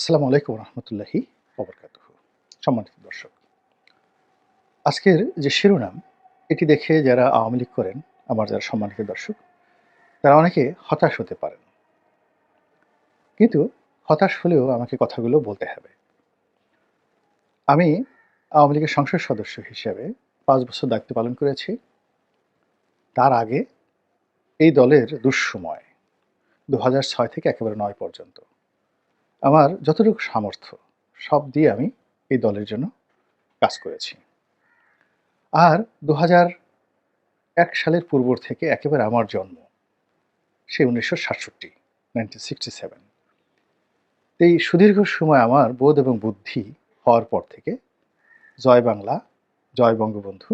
আসসালামু আলাইকুম রহমতুল্লাহি ওবরকাতুহু। সম্মানিত দর্শক, আজকের যে শিরোনাম এটি দেখে যারা আওয়ামী লীগ করেন, আমার যারা সম্মানিত দর্শক, তারা অনেকে হতাশ হতে পারেন। কিন্তু হতাশ হলেও আমাকে কথাগুলো বলতে হবে। আমি আওয়ামী লীগের সংসদ সদস্য হিসেবে ৫ বছর দায়িত্ব পালন করেছি। তার আগে এই দলের দুঃসময় ২০০৬ থেকে একেবারে ৯ পর্যন্ত আমার যতটুকু সামর্থ্য সব দিয়ে আমি এই দলের জন্য কাজ করেছি। আর ২০০১ সালের পূর্ব থেকে একেবারে আমার জন্ম সেই ১৯৬৭, 1967। এই সুদীর্ঘ সময় আমার বোধ এবং বুদ্ধি হওয়ার পর থেকে জয় বাংলা, জয় বঙ্গবন্ধু,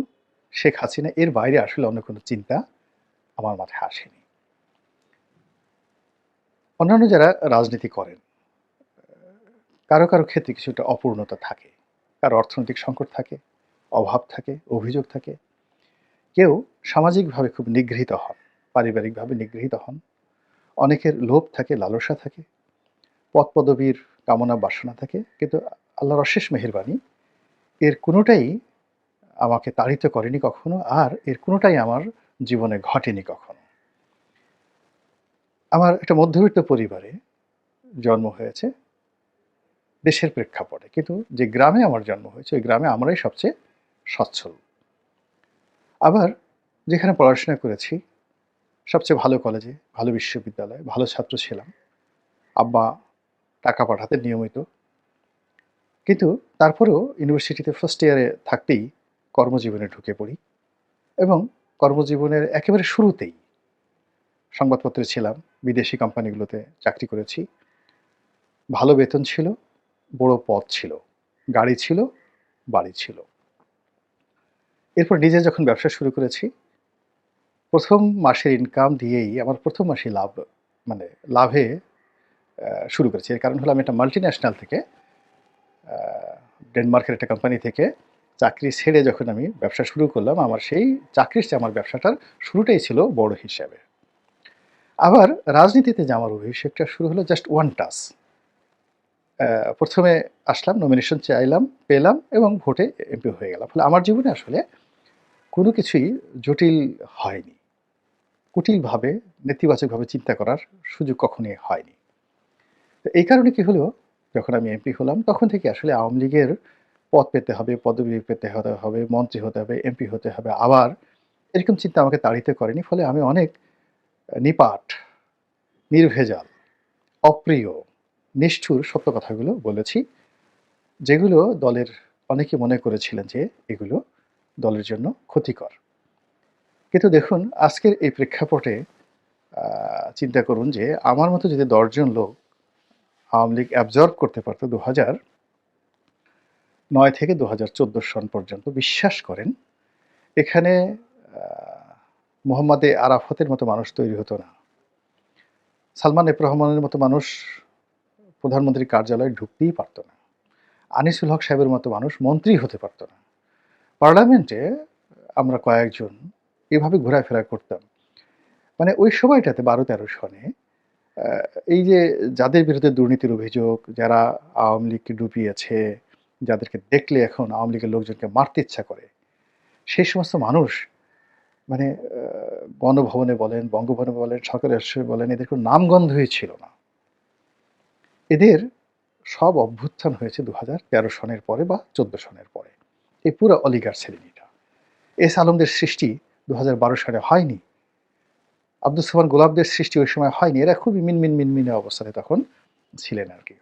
শেখ হাসিনা এর বাইরে আসলে অন্য কোনো চিন্তা আমার মাথায় আসেনি। অন্যান্য যারা রাজনীতি করেন, কারো, কারো ক্ষেত্রে কিছুটা অপূর্ণতা থাকে। কারো অর্থনৈতিক সংকট থাকে, অভাব থাকে, অভিযোগ থাকে। কেউ সামাজিকভাবে খুব নিগৃহীত হন, পারিবারিকভাবে নিগৃহীত হন। অনেকের লোভ থাকে, লালসা থাকে, পদপদবীর কামনা বাসনা থাকে। কিন্তু আল্লাহর অশেষ মেহেরবানি, এর কোনোটাই আমাকে তাড়িত করেনি কখনো, আর এর কোনোটাই আমার জীবনে ঘটেনি কখনো। আমার একটা মধ্যবিত্ত পরিবারে জন্ম হয়েছে দেশের প্রেক্ষাপটে। কিন্তু যে গ্রামে আমার জন্ম হয়েছে, ওই গ্রামে আমরাই সবচেয়ে সচ্ছল। আবার যেখানে পড়াশোনা করেছি, সবচেয়ে ভালো কলেজে, ভালো বিশ্ববিদ্যালয়ে, ভালো ছাত্র ছিলাম। আব্বা টাকা পাঠাতেন নিয়মিত। কিন্তু তারপরেও ইউনিভার্সিটিতে ফার্স্ট ইয়ারে থাকতেই কর্মজীবনে ঢুকে পড়ি এবং কর্মজীবনের একেবারে শুরুতেই সংবাদপত্রে ছিলাম, বিদেশি কোম্পানিগুলোতে চাকরি করেছি। ভালো বেতন ছিল, বড় পদ ছিল, গাড়ি ছিল, বাড়ি ছিল। এরপর নিজে যখন ব্যবসা শুরু করেছি, ১ম মাসের ইনকাম দিয়েই আমার ১ম মাসেই লাভ, মানে লাভে শুরু করেছি। এর কারণ হলো আমি একটা মাল্টিন্যাশনাল থেকে, আ ডেনমার্কের একটা কোম্পানি থেকে চাকরি ছেড়ে যখন আমি ব্যবসা শুরু করলাম, আমার সেই চাকরির চেয়ে আমার ব্যবসাটার শুরুটাই ছিল বড় হিসাবে। আবার রাজনীতিতে যে আমার অভিষেকটা শুরু হলো জাস্ট ওয়ান টাচ। ১ম এ আসলাম, নমিনেশন চাইলাম, পেলাম এবং ভোটে এমপি হয়ে গেলাম। ফলে আমার জীবনে আসলে কোনো কিছুই জটিল হয়নি। কুটিলভাবে, নেতিবাচকভাবে চিন্তা করার সুযোগ কখনোই হয়নি। তো এই কারণে কি হলো, যখন আমি এমপি হলাম তখন থেকে আসলে আওয়ামী লীগের পদ পেতে হবে, পদবি পেতে হতে হবে, মন্ত্রী হতে হবে, এমপি হতে হবে। আবার এরকম চিন্তা আমাকে তাড়িত করেনি। ফলে আমি অনেক নিপাট, নির্ভেজাল, অপ্রিয়, নিষ্ঠুর সত্য কথাগুলো বলেছি, যেগুলো দলের অনেকে মনে করেছিলেন যে এগুলো দলের জন্য ক্ষতিকর। কিন্তু দেখুন আজকের এই প্রেক্ষাপটে চিন্তা করুন যে আমার মতো যদি ১০ জন লোক আওয়ামী লীগ অ্যাবজর্ব করতে পারত ২০০৯ থেকে ২০১৪ সন পর্যন্ত, বিশ্বাস করেন এখানে আ মোহাম্মদে আরাফাতের মতো মানুষ তৈরি হতো না। সালমান এফ রহমানের মতো মানুষ প্রধানমন্ত্রীর কার্যালয়ে ঢুকতেই পারত না। আনিসুল হক সাহেবের মতো মানুষ মন্ত্রী হতে পারত না। পার্লামেন্টে আমরা কয়েকজন এভাবে ঘোরাফেরা করতাম। মানে ওই সময়টাতে ১২-১৩ সনে আ এই যে যাদের বিরুদ্ধে দুর্নীতির অভিযোগ, যারা আওয়ামী লীগকে ডুবিয়েছে, যাদেরকে দেখলে এখন আওয়ামী লীগের লোকজনকে মারতে ইচ্ছা করে, সেই সমস্ত মানুষ মানে গণভবনে বলেন, বঙ্গভবনে বলেন, সরকারি আশ্রয়ে বলেন, এদের কোনো নামগন্ধই ছিল না। এদের সব অভ্যুত্থান হয়েছে ২০১৩ সনের পরে বা ১৪ সনের পরে। এই পুরো অলিগার শ্রেণীটা। এস আলমদের সৃষ্টি ২০১২ সালে হয়নি। আব্দুস সামাদ গোলাপদের সৃষ্টি ওই সময় হয়নি। এরা খুবই মিনমিনে অবস্থানে তখন ছিলেন আরকি।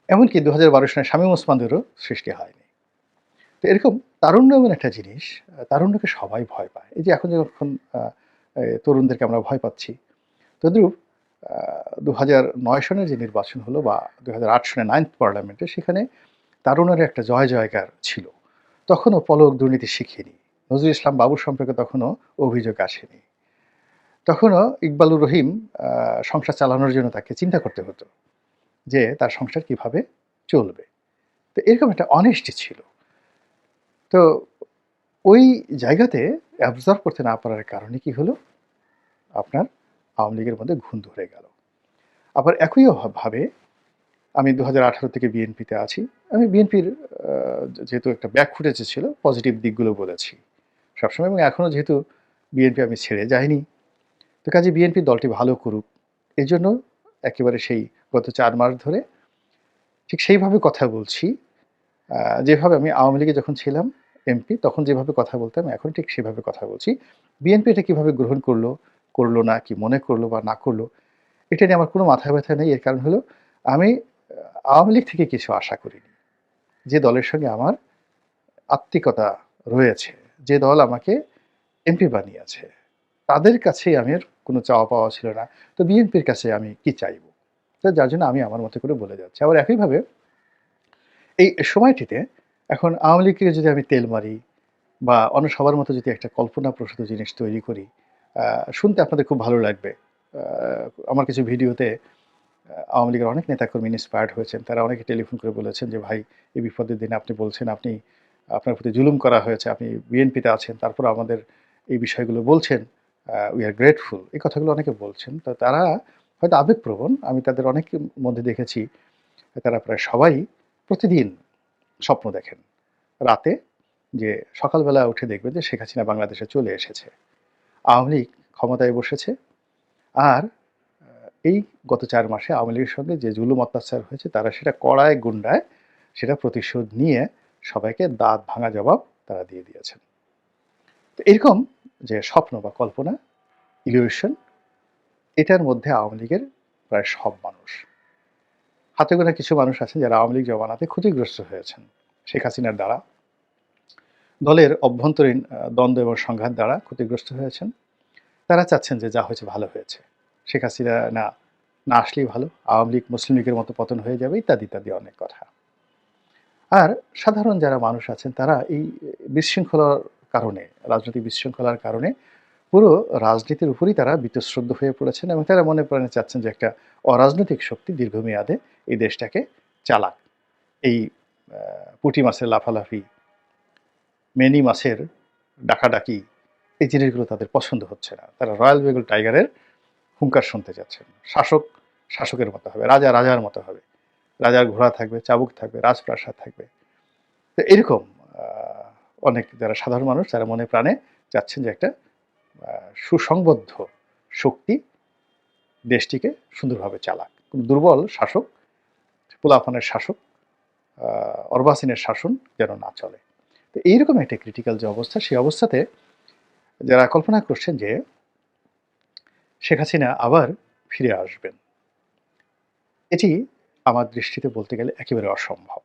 এমনকি ২০১২ সনে শামীম ওসমানদেরও সৃষ্টি হয়নি। তো এরকম তারুণ্য এমন একটা জিনিস, তারুণ্যকে সবাই ভয় পায়। এই যে এখন যখন আ এ তরুণদেরকে আমরা ভয় পাচ্ছি, তদ্রূপ আ ২০০৯ সনের যে নির্বাচন হলো বা ২০০৮ সনে 9th পার্লামেন্টে, সেখানে তারুণের একটা জয়-জয়কার ছিল। তখনও পলক দুর্নীতি শিখিনি। নজরুল ইসলাম বাবু সম্পর্কে তখনও অভিযোগ আসেনি। তখনও ইকবালুর রহিম আ সংসার চালানোর জন্য তাকে চিন্তা করতে হতো যে তার সংসার কিভাবে চলবে। তো এরকম একটা অনেস্টি ছিল। তো ওই জায়গাতে অ্যাবজর্ব করতে না পারার কারণে কি হলো? আপনার আওয়ামী লীগের মধ্যে ঘুণ ধরে গেল। আবার একই ভাবে আমি 2018 থেকে বিএনপিতে আছি। আমি বিএনপির যেহেতু একটা ব্যাক ফুটেজ ছিল, পজিটিভ দিকগুলো বলেছি সবসময়, এবং এখনও যেহেতু বিএনপি আমি ছেড়ে যাইনি, তো কাজে বিএনপি দলটি ভালো করুক। এজন্য একেবারে সেই গত ৪ মাস ধরে ঠিক সেইভাবে কথা বলছি। যেভাবে আমি আওয়ামী লীগে যখন ছিলাম এমপি, তখন যেভাবে কথা বলতাম, এখন ঠিক সেভাবে কথা বলছি। বিএনপি এটা কিভাবে গ্রহণ করলো, করলো না, কি মনে করলো বা না করলো, এটা নিয়ে আমার কোনো মাথা ব্যথা নেই। এর কারণ হলো আমি আওয়ামী লীগ থেকে কিছু আশা করিনি। যে দলের সঙ্গে আমার আত্মিকতা রয়েছে, যে দল আমাকে এমপি বানিয়েছে, তাদের কাছেই আমি আর কোনো চাওয়া পাওয়া ছিল না। তো বিএনপির কাছে আমি কি চাইবো? তো যার জন্য আমি আমার মতো করে বলে যাচ্ছি। আবার একইভাবে এই সময়টিতে এখন আওয়ামী লীগকে যদি আমি তেল মারি বা অন্য সবার মতো যদি একটা কল্পনাপ্রসূত জিনিস তৈরি করি, শুনতে আপনাদের খুব ভালো লাগবে। আ আমার কিছু ভিডিওতে আওয়ামী লীগের অনেক নেতাকর্মী ইন্সপায়ার্ড হয়েছেন। তারা অনেকে টেলিফোন করে বলেছেন যে, "ভাই, এই বিপদের দিনে আপনি বলছেন আপনার প্রতি জুলুম করা হয়েছে। আপনি বিএনপিতে আছেন। তারপরও আমাদের এই বিষয়গুলো বলছেন। We are grateful." এই কথাগুলো অনেকে বলছেন। তো তারা হয়তো আবেগপ্রবণ। আমি তাদের অনেকের মধ্যে দেখেছি তারা প্রায় সবাই প্রতিদিন স্বপ্ন দেখেন। রাতে যে সকালবেলা উঠে দেখবে যে শেখ হাসিনা বাংলাদেশে চলে এসেছে। আওয়ামী লীগ ক্ষমতায় বসেছে। আর এই গত ৪ মাসে আওয়ামী লীগের সঙ্গে যে জুলুম অত্যাচার হয়েছে, তারা সেটা কড়ায় গুন্ডায় সেটা প্রতিশোধ নিয়ে সবাইকে দাঁত ভাঙা জবাব তারা দিয়ে দিয়েছেন। তো এরকম যে স্বপ্ন বা কল্পনা, ইলিউশন, এটার মধ্যে আওয়ামী লীগের প্রায় সব মানুষ। হাতে গোনা কিছু মানুষ আছেন যারা আওয়ামী লীগ জমানাতে ক্ষতিগ্রস্ত হয়েছেন শেখ হাসিনার দ্বারা। দলের অভ্যন্তরীণ দ্বন্দ্ব এবং সংঘাত দ্বারা ক্ষতিগ্রস্ত হয়েছেন। তারা চাচ্ছেন যে যা হয়েছে ভালো হয়েছে। শেখ হাসিনা না না আসলেই ভালো। আওয়ামী লীগ মুসলিম লীগের মতো পতন হয়ে যাবে, ইত্যাদি, ইত্যাদি অনেক কথা। আর সাধারণ যারা মানুষ আছেন তারা এই বিশৃঙ্খলার কারণে, রাজনৈতিক বিশৃঙ্খলার কারণে পুরো রাজনীতির উপরই তারা বীতশ্রদ্ধ হয়ে পড়েছেন, এবং তারা মনে প্রাণে চাচ্ছেন যে একটা অরাজনৈতিক শক্তি দীর্ঘমেয়াদে এই দেশটাকে চালাক। এই পুঁটি মাছের লাফালাফি, মেনি মাছের ডাকাডাকি, এই জিনিসগুলো তাদের পছন্দ হচ্ছে না। তারা রয়্যাল বেঙ্গল টাইগারের হুঙ্কার শুনতে চাচ্ছেন। শাসক শাসকের মতো হবে, রাজা রাজার মতো হবে। রাজার ঘোড়া থাকবে, চাবুক থাকবে, রাজপ্রাসাদ থাকবে। তো এরকম অনেক যারা সাধারণ মানুষ যারা মনে প্রাণে চাচ্ছেন যে একটা সুসংবদ্ধ শক্তি দেশটিকে সুন্দরভাবে চালাক। কোনো দুর্বল শাসক, পোলাপানের শাসক, অর্বাচীনের শাসন যেন না চলে। তো এইরকম একটা ক্রিটিক্যাল যে অবস্থা, সেই অবস্থাতে যারা কল্পনা করছেন যে শেখ হাসিনা আবার ফিরে আসবেন, এটি আমার দৃষ্টিতে বলতে গেলে একেবারে অসম্ভব।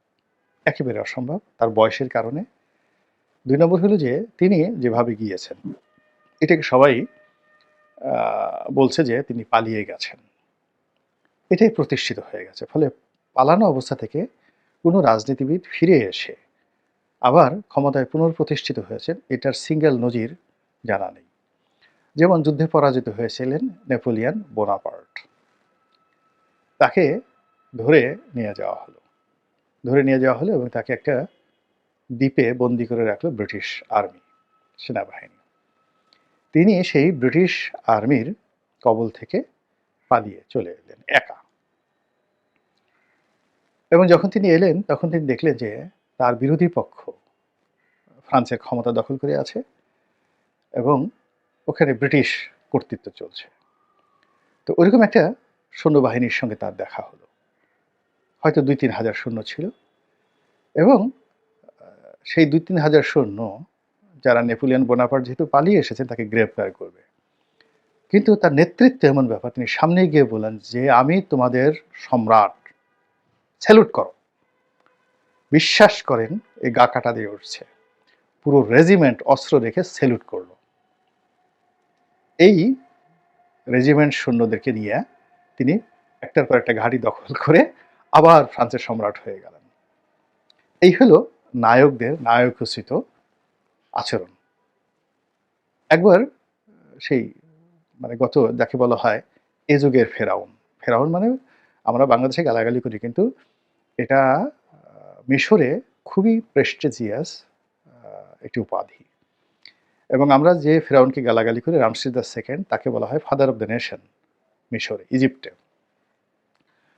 একেবারে অসম্ভব তার বয়সের কারণে। ২ নম্বর হলো যে তিনি যেভাবে গিয়েছেন, এটাকে সবাই বলছে যে তিনি পালিয়ে গেছেন। এটাই প্রতিষ্ঠিত হয়ে গেছে। ফলে পালানো অবস্থা থেকে কোনো রাজনীতিবিদ ফিরে এসে আবার ক্ষমতায় পুনঃপ্রতিষ্ঠিত হয়েছেন, এটার সিঙ্গেল নজির জানা নেই। যেমন যুদ্ধে পরাজিত হয়েছিলেন নেপোলিয়ন বোনাপার্ট। তাকে ধরে নিয়ে যাওয়া হলো। ধরে নিয়ে যাওয়া হলো এবং তাকে একটা দ্বীপে বন্দী করে রাখলো ব্রিটিশ আর্মি, সেনাবাহিনী। তিনি সেই ব্রিটিশ আর্মির কবল থেকে পালিয়ে চলে এলেন একা। এবং যখন তিনি এলেন তখন তিনি দেখলেন যে তার বিরোধী পক্ষ ফ্রান্সের ক্ষমতা দখল করে আছে এবং ওখানে ব্রিটিশ কর্তৃত্ব চলছে। তো ওইরকম একটা সৈন্যবাহিনীর সঙ্গে তার দেখা হলো। হয়তো ২-৩ হাজার সৈন্য ছিল, এবং সেই ২-৩ হাজার সৈন্য যারা নেপোলিয়ন বোনাপার্ট যেহেতু পালিয়ে এসেছেন তাকে গ্রেপ্তার করবে। কিন্তু তার নেতৃত্বে এমন ব্যাপার, তিনি সামনে গিয়ে বললেন যে, "আমি তোমাদের সম্রাট, স্যালুট করো।" বিশ্বাস করেন এই গা কাটা দিয়ে উঠছে। পুরো রেজিমেন্ট অস্ত্র রেখে স্যালুট করল। এই রেজিমেন্ট সৈন্যদেরকে নিয়ে তিনি একটার পর একটা ঘাঁটি দখল করে আবার ফ্রান্সের সম্রাট হয়ে গেলেন। এই হলো নায়কদের নায়কোচিত আচরণ। একবার সেই মানে গত যাকে বলা হয় এ যুগের ফেরাউন। ফেরাউন মানে আমরা বাংলাদেশে গালাগালি করি, কিন্তু এটা মিশরে খুবই প্রেস্টিজিয়াস একটি উপাধি। এবং আমরা যে ফেরাউনকে গালাগালি করি, রামসিস দ্য সেকেন্ড, তাকে বলা হয় ফাদার অফ দ্য নেশন মিশরে, ইজিপ্টে।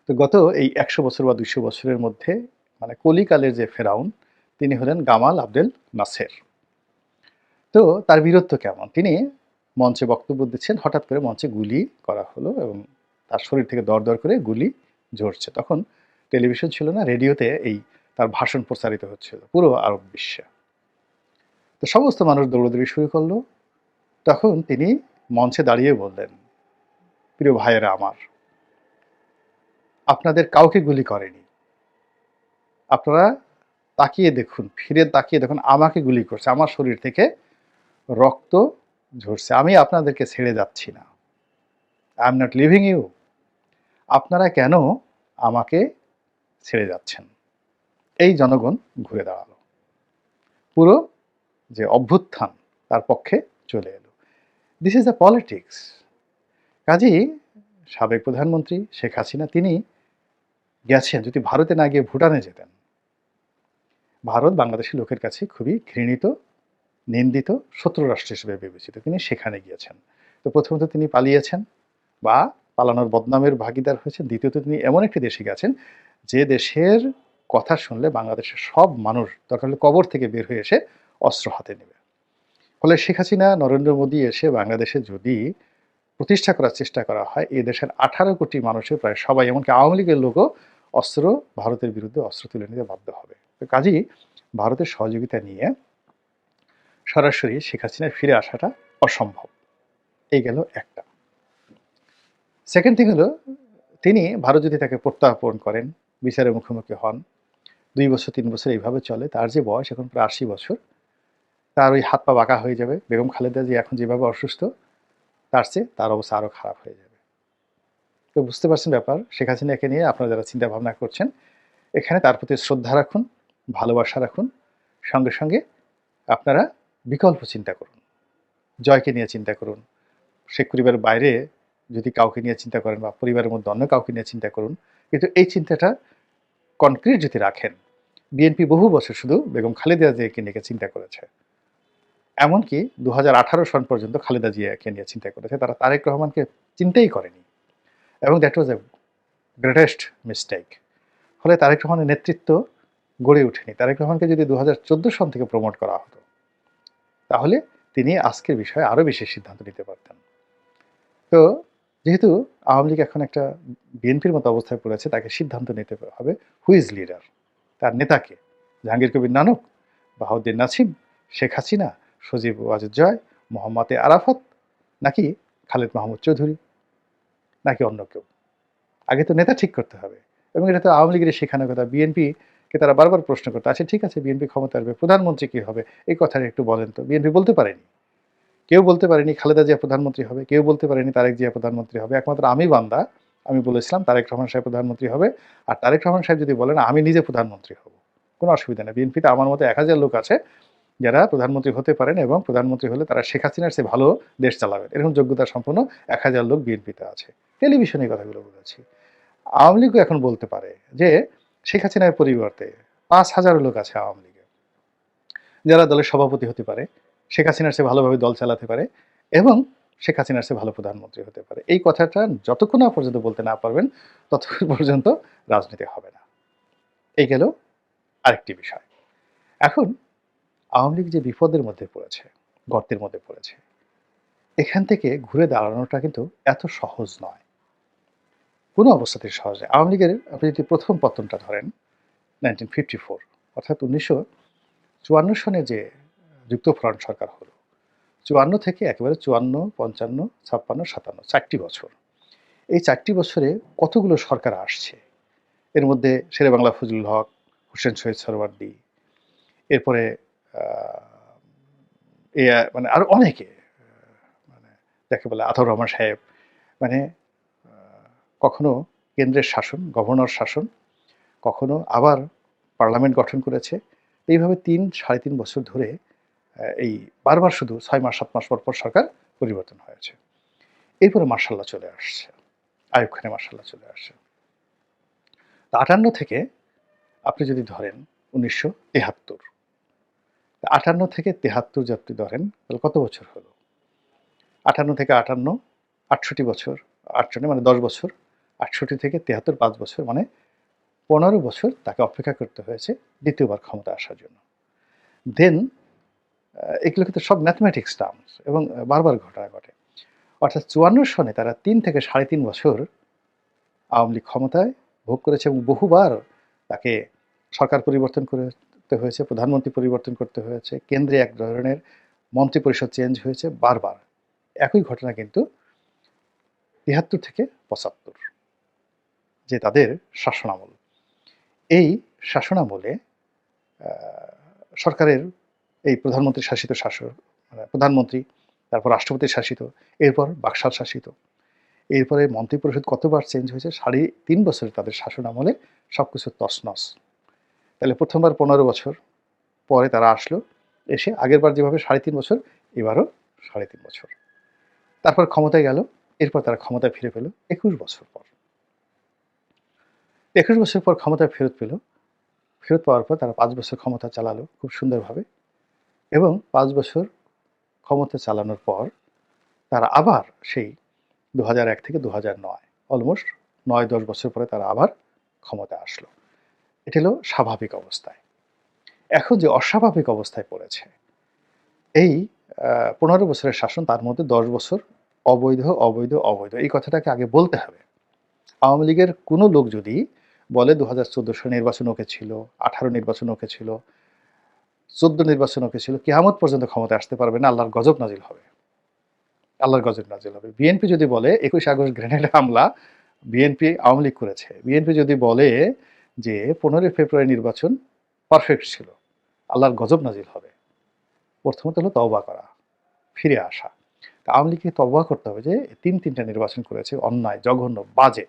তো গত এই ১০০ বছর বা ২০০ বছরের মধ্যে মানে কলিকালের যে ফেরাউন, তিনি হলেন গামাল আবদেল নাসের। তো তার বীরত্ব কেমন? তিনি মঞ্চে বক্তব্য দিচ্ছেন, হঠাৎ করে মঞ্চে গুলি করা হলো এবং তার শরীর থেকে দরদর করে গুলি ঝরছে। তখন টেলিভিশন ছিল না, রেডিওতে এই তার ভাষণ প্রচারিত হচ্ছিল পুরো আরব বিশ্বে। তো সমস্ত মানুষ দৌড়াদৌড়ি শুরু করলো। তখন তিনি মঞ্চে দাঁড়িয়ে বললেন, প্রিয় ভাইয়েরা আমার, আপনাদের কাউকে গুলি করেনি। আপনারা তাকিয়ে দেখুন, ফিরে তাকিয়ে দেখুন, আমাকে গুলি করছে, আমার শরীর থেকে রক্ত ঝরছে, আমি আপনাদেরকে ছেড়ে যাচ্ছি না। I am not leaving you. আপনারা কেন আমাকে ছেড়ে যাচ্ছেন? এই জনগণ ঘুরে দাঁড়ালো, পুরো যে অভ্যুত্থান তার পক্ষে চলে এলো। This is the politics. কাজেই সাবেক প্রধানমন্ত্রী শেখ হাসিনা তিনি গেছেন, যদি ভারতে না গিয়ে ভুটানে যেতেন, ভারত বাংলাদেশের লোকের কাছে খুবই ঘৃণিত, নিন্দিত, শত্রু রাষ্ট্র হিসেবে বিবেচিত। তিনি সেখানে গিয়েছেন। তো প্রথমত তিনি পালিয়েছেন বা পালানোর বদনামের ভাগিদার হয়েছেন। দ্বিতীয়ত তিনি এমন একটি দেশে গেছেন যে দেশের কথা শুনলে বাংলাদেশের সব মানুষ দরকার হলে কবর থেকে বের হয়ে এসে অস্ত্র হাতে নেবে। ফলে শেখ হাসিনা, নরেন্দ্র মোদী এসে বাংলাদেশে যদি প্রতিষ্ঠা করার চেষ্টা করা হয়, এই দেশের 18 কোটি মানুষের প্রায় সবাই, এমনকি আওয়ামী লীগের লোকও অস্ত্র, ভারতের বিরুদ্ধে অস্ত্র তুলে নিতে বাধ্য হবে। তো কাজেই ভারতের সহযোগিতা নিয়ে সরাসরি শেখ হাসিনার ফিরে আসাটা অসম্ভব। এই গেল একটা। সেকেন্ড থিং হলো, তিনি ভারত যদি তাকে প্রত্যার্পণ করেন, বিচারের মুখোমুখি হন, 2 বছর 3 বছর এইভাবে চলে, তার যে বয়স এখন প্রায় 80 বছর, তার ওই হাত পা বাঁকা হয়ে যাবে। বেগম খালেদা যে এখন যেভাবে অসুস্থ, তার চেয়ে তার অবস্থা আরও খারাপ হয়ে যাবে। তো বুঝতে পারছেন ব্যাপার। শেখ হাসিনাকে নিয়ে আপনারা যারা চিন্তা ভাবনা করছেন, এখানে তার প্রতি শ্রদ্ধা রাখুন, ভালোবাসা রাখুন, সঙ্গে সঙ্গে আপনারা বিকল্প চিন্তা করুন। জয়কে নিয়ে চিন্তা করুন। শেখ পরিবারের বাইরে যদি কাউকে নিয়ে চিন্তা করেন বা পরিবারের মধ্যে অন্য কাউকে নিয়ে চিন্তা করুন, কিন্তু এই চিন্তাটা কনক্রিট যদি রাখেন, বিএনপি বহু বছর শুধু বেগম খালেদা জিয়াকে নিয়ে চিন্তা করেছে। এমনকি 2018 সন পর্যন্ত খালেদা জিয়াকে নিয়ে চিন্তা করেছে, তারা তারেক রহমানকে চিন্তাই করেনি, এবং that was A greatest mistake. ফলে তারেক রহমানের নেতৃত্ব গড়ে ওঠেনি। তারেক রহমানকে যদি 2014 সন থেকে প্রমোট করা হতো, তাহলে তিনি আজকের বিষয়ে আরও বেশি সিদ্ধান্ত নিতে পারতেন। তো যেহেতু আওয়ামী লীগ এখন একটা বিএনপির মতো অবস্থায় পড়েছে, তাকে সিদ্ধান্ত নিতে হবে হু ইজ লিডার, তার নেতাকে। জাহাঙ্গীর কবির নানক, বাহাউদ্দিন নাছিম, শেখ হাসিনা, সজীব ওয়াজেদ জয়, মোহাম্মদ আরাফাত, নাকি খালেদ মাহমুদ চৌধুরী, নাকি অন্য কেউ? আগে তো নেতা ঠিক করতে হবে। এবং এটা তো আওয়ামী লীগের শেখানোর কথা। বিএনপিকে তারা বারবার প্রশ্ন করতো, আচ্ছা ঠিক আছে বিএনপি ক্ষমতা আসবে, প্রধানমন্ত্রী কী হবে, এই কথাটা একটু বলেন তো। বিএনপি বলতে পারেনি। কেউ বলতে পারেনি খালেদা জিয়া প্রধানমন্ত্রী হবে, কেউ বলতে পারেনি তারেক জিয়া প্রধানমন্ত্রী হবে। একমাত্র আমি বান্দা, আমি বলেছিলাম তারেক রহমান সাহেব প্রধানমন্ত্রী হবে। আর তারেক রহমান সাহেব যদি বলেন আমি নিজে প্রধানমন্ত্রী হব, কোনো অসুবিধা নেই। বিএনপিতে আমার মতো 1000 লোক আছে যারা প্রধানমন্ত্রী হতে পারেন, এবং প্রধানমন্ত্রী হলে তারা শেখ হাসিনার চেয়ে ভালো দেশ চালাবেন, এরকম যোগ্যতা সম্পন্ন 1000 লোক বিএনপিতে আছে। টেলিভিশনে এই কথাগুলো বলেছি। আওয়ামী লীগও এখন বলতে পারে যে শেখ হাসিনার পরিবর্তে 5000 লোক আছে আওয়ামী লীগে, যারা দলের সভাপতি হতে পারে, শেখ হাসিনার চেয়ে ভালোভাবে দল চালাতে পারে, এবং শেখ হাসিনার চেয়ে ভালো প্রধানমন্ত্রী হতে পারে। এই কথাটা যতক্ষণ না পর্যন্ত বলতে না পারবেন, ততক্ষণ পর্যন্ত রাজনীতি হবে না। এই গেল আরেকটি বিষয়। এখন আওয়ামী লীগ যে বিপদের মধ্যে পড়েছে, গর্তের মধ্যে পড়েছে, এখান থেকে ঘুরে দাঁড়ানোটা কিন্তু এত সহজ নয়, কোনো অবস্থাতেই সহজ নয়। আওয়ামী লীগের আপনি যদি প্রথম পতনটা ধরেন 1954, অর্থাৎ 1954 সনে যে যুক্তফ্রন্ট সরকার হলো, 54 থেকে একেবারে 54, 55, 56, 57, 4টি বছর। এই 4টি বছরে কতগুলো সরকার আসছে। এর মধ্যে শেরে বাংলা ফজলুল হক, হোসেন শহীদ সোহরাওয়ার্দী, এরপরে মানে আরো অনেকে, মানে যাকে বলে আতাউর রহমান সাহেব, মানে কখনো কেন্দ্রের শাসন, গভর্নর শাসন, কখনো আবার পার্লামেন্ট গঠন করেছে। এইভাবে 3-3.5 বছর ধরে এই বারবার শুধু 6 মাস 7 মাস পর পর সরকার পরিবর্তন হয়েছে। এরপরে মার্শাল্লাহ চলে আসছে, আইয়ুব খানের মার্শাল্লাহ চলে আসছে। 58 থেকে আপনি যদি ধরেন 1973, 58 থেকে 73 যদি ধরেন, তাহলে কত বছর হলো? 58 থেকে 58, 68 বছর, 8 মানে 10 বছর, ৬৮ থেকে ৭৩ ৫ বছর মানে ১৫ বছর তাকে অপেক্ষা করতে হয়েছে দ্বিতীয়বার ক্ষমতায় আসার জন্য। দেন এগুলো কিন্তু সব ম্যাথমেটিক্স টার্মস এবং বারবার ঘটনা ঘটে। অর্থাৎ ৫৪ সনে তারা ৩ থেকে ৩.৫ বছর আওয়ামী লীগ ক্ষমতায় ভোগ করেছে এবং বহুবার তাকে সরকার পরিবর্তন করতে হয়েছে, প্রধানমন্ত্রী পরিবর্তন করতে হয়েছে, কেন্দ্রে এক ধরনের মন্ত্রিপরিষদ চেঞ্জ হয়েছে বারবার। একই ঘটনা কিন্তু ৭৩ থেকে ৭৫ যে তাদের শাসনামল। এই শাসনামলে আ সরকারের এই প্রধানমন্ত্রী শাসিত শাসক মানে প্রধানমন্ত্রী, তারপর রাষ্ট্রপতি শাসিত, এরপর বাকশাল শাসিত। এরপরে মন্ত্রিপরিষদ কতবার চেঞ্জ হয়েছে? ৩.৫ বছরে তাদের শাসনামলে সবকিছু তছনছ। তাহলে ১ম বার ১৫ বছর, পরে তারা আসলো, এসে আগেরবার যেভাবে ৩.৫ বছর, এবারও ৩.৫ বছর। তারপর ক্ষমতায় গেল, এরপর তারা ক্ষমতায় ফিরে পেল ২১ বছর পর। ২১ বছর পর ক্ষমতায় ফেরত পেল। ফেরত পাওয়ার পর তারা ৫ বছর ক্ষমতা চালালো খুব সুন্দরভাবে এবং ৫ বছর ক্ষমতা চালানোর পর তারা আবার সেই ২০০১ থেকে ২০০৯ অলমোস্ট ৯-১০ বছর পরে তারা আবার ক্ষমতায় আসলো। এটা হলো স্বাভাবিক অবস্থায়। এখন যে অস্বাভাবিক অবস্থায় পড়েছে, এই ১৫ বছরের শাসন, তার মধ্যে ১০ বছর অবৈধ, অবৈধ, অবৈধ এই কথাটাকে আগে বলতে হবে। আওয়ামী লীগের কোনো লোক যদি বলে ২০১৪ সালে নির্বাচন ওকে ছিল, ১৮ নির্বাচন ওকে ছিল, ১৪ নির্বাচন ওকে ছিল, কিয়ামত পর্যন্ত ক্ষমতায় আসতে পারবে না, আল্লাহর গজব নাজিল হবে। আল্লাহর গজব নাজিল হবে। বিএনপি যদি বলে ২১ আগস্ট গ্রেনেড হামলা বিএনপি আওয়ামী লীগ করেছে। বিএনপি যদি বলে যে ১৫ ফেব্রুয়ারি নির্বাচন পারফেক্ট ছিল, আল্লাহর গজব নাজিল হবে। প্রথমত হলো তওবা করা, ফিরে আসা। তা আওয়ামী লীগকে তওবা করতে হবে যে ৩টা নির্বাচন করেছে, অন্যায়, জঘন্য, বাজে।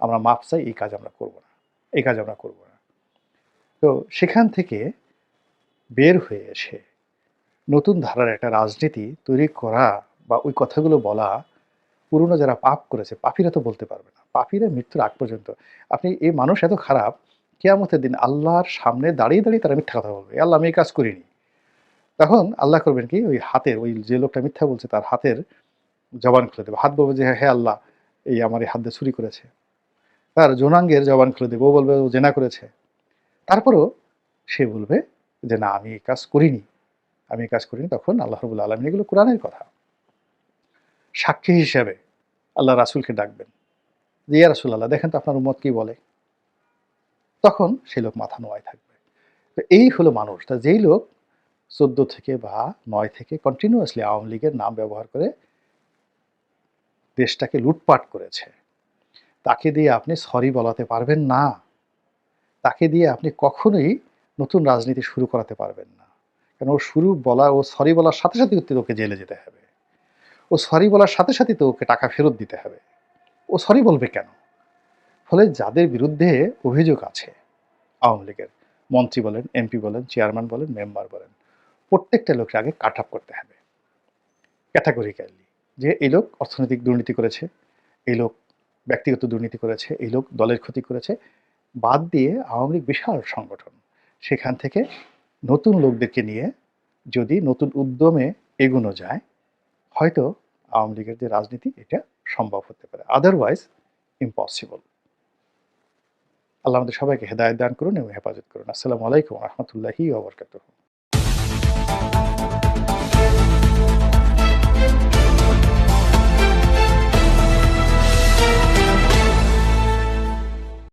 আমরা মাফ চাই, এই কাজ আমরা করব না। এই কাজ আমরা করব না। তো সেখান থেকে বের হয়ে এসে নতুন ধারার একটা রাজনীতি তৈরি করা বা ওই কথাগুলো বলা, পুরনো যারা পাপ করেছে, পাপীরা তো বলতে পারবে না। পাপীরা মৃত্যুর আগ পর্যন্ত, আপনি এই মানুষ এত খারাপ, কিয়ামতের দিন আল্লাহর সামনে দাঁড়িয়ে, দাঁড়িয়ে তারা মিথ্যা কথা বলবে। আল্লাহ আমি এই কাজ করিনি। তখন আল্লাহ করবেন কি? ওই হাতের ওই যে লোকটা মিথ্যা বলছে তার হাতের জবান খুলে দেবে। হাত বলবে যে, "হে আল্লাহ, এই আমার এই হাত দিয়ে চুরি করেছে।" তার যৌনাঙ্গের জবান খুলে দেবে। ও বলবে ও জেনা করেছে। তারপরেও সে বলবে যে, "না আমি এই কাজ করিনি। আমি এই কাজ করিনি।" তখন আল্লাহ রাব্বুল আলামিন, এগুলো কোরআনের কথা। সাক্ষী হিসেবে আল্লাহ রাসূলকে ডাকবেন। যে, "ইয়া রাসূলাল্লাহ, দেখেন তো আপনার উম্মত কি বলে?" তখন সেই লোক মাথা নোয়ায় থাকবে। তো এই হলো মানুষ। তা যেই লোক ১৪ থেকে বা ৯ থেকে কন্টিনিউয়াসলি আওয়ামী লীগের নাম ব্যবহার করে দেশটাকে লুটপাট করেছে, তাকে দিয়ে আপনি সরি বলাতে পারবেন না। তাকে দিয়ে আপনি কখনোই নতুন রাজনীতি শুরু করাতে পারবেন না। কারণ ও সরি বলার সাথে, সাথে তো ওকে জেলে যেতে হবে। ও সরি বলার সাথে, সাথেই তো ওকে টাকা ফেরত দিতে হবে। ও সরি বলবে কেন? ফলে যাদের বিরুদ্ধে অভিযোগ আছে আওয়ামী লীগের, মন্ত্রী বলেন, এমপি বলেন, চেয়ারম্যান বলেন, মেম্বার বলেন, প্রত্যেকটা লোককে আগে কাট অফ করতে হবে ক্যাটেগরিক্যালি, যে এই লোক অর্থনৈতিক দুর্নীতি করেছে, এই লোক ব্যক্তিগত দুর্নীতি করেছে, এই লোক দলের ক্ষতি করেছে। বাদ দিয়ে আওয়ামী লীগ বিশাল সংগঠন। সেখান থেকে নতুন লোকদেরকে নিয়ে যদি নতুন উদ্যমে এগোনো যায়, হয়তো আওয়ামী লীগের যে রাজনীতি এটা সম্ভব হতে পারে। Otherwise impossible. আল্লাহ আমাদের সবাইকে হেদায়েত দান করুন এবং হেফাজত করুন। আসসালামু আলাইকুম ওয়া রাহমাতুল্লাহি ওয়া বারাকাতুহু।